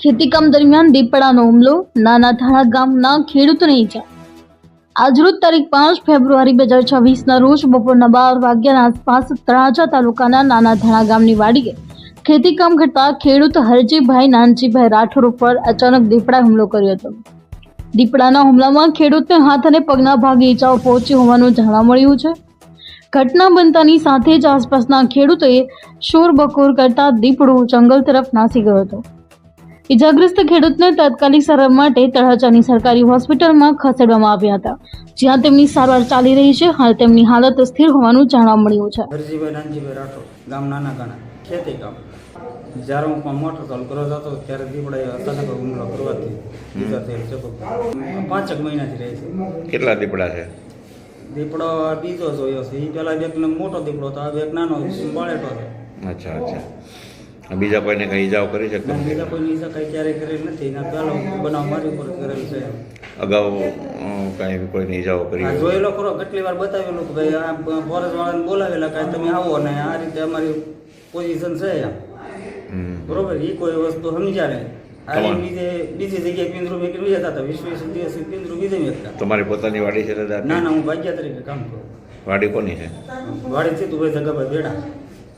ખેતીકામ દરમિયાન દીપડાનો હુમલો, નાના ધાણા ગામના ખેડૂતને ઈજા. આજરોજ તારીખ 5 ફેબ્રુઆરી 2026ના રોજ બપોરના 12 વાગ્યાના આસપાસ તળાજા તાલુકાના નાના ધાણા ગામની વાડીએ ખેતીકામ કરતા ખેડૂત હરજીભાઈ નાનજીભાઈ રાઠોડ ઉપર અચાનક દીપડાએ હુમલો કર્યો હતો. દીપડાના હુમલામાં ખેડૂતને હાથ અને પગના ભાગે ઈજાઓ પહોંચી હોવાનું જાણવા મળ્યું છે. ઘટના બનતાની સાથે જ આસપાસના ખેડૂતોએ શોરબકોર કરતા દીપડો જંગલ તરફ નાસી ગયો હતો. ઈજાગ્રસ્ત ખેડૂતને તાત્કાલિક સારવાર માટે તળાજાની સરકારી હોસ્પિટલમાં ખસેડવામાં આવ્યા હતા, જ્યાં તેમની સારવાર ચાલી રહી છે. હાલ તેમની હાલત સ્થિર હોવાનું જાણવા મળ્યું છે. હરજીભાઈ નાનજીભાઈ રાઠોડ, ગામ નાના ગાણા, ખેતી કામ. જ્યારે હું પણ મોટર ચાલુ કરવા જતો ત્યારે દીપડાએ અચાનક હુમલો કરવાથી બીજા તેલ ચપક 5 મહિનાથી રહે છે. કેટલા દીપડા છે? દીપડો બીજો જોયો છે. એ પેલા એક મોટો દીપડો હતો, આ એક નાનો બાળેટો છે. અચ્છા. બીજા કોઈને કઈ ઈજાઓ કરી છે? બીજા કોઈની ઈજા કઈ ક્યારેય કરેલ નથી. એના પહેલો બનાવ મારી ઉપર કરેલ છે. અગાઉ કઈ કોઈની ઈજાઓ કરી? જોયેલો ખરો, કેટલી વાર બતાવેલું કે ભાઈ આ ફોરેસ્ટ વાળાને બોલાવેલા કાંઈ તમે આવો ને આ રીતે અમારી પોઝિશન છે. બરોબર, એ કોઈ વસ્તુ સમજ્યા નહીં. બીજી જગ્યાએ પિંજરું મેં કરી જતા હતા. 20 દિવસ પિંજરું બીજે મેકતા. તમારી પોતાની વાડી છે? ના, હું ભાગ્યા તરીકે કામ કરું. વાડી કોની છે? વાડી છે તું ભાઈ જગાભાઈ બેડા.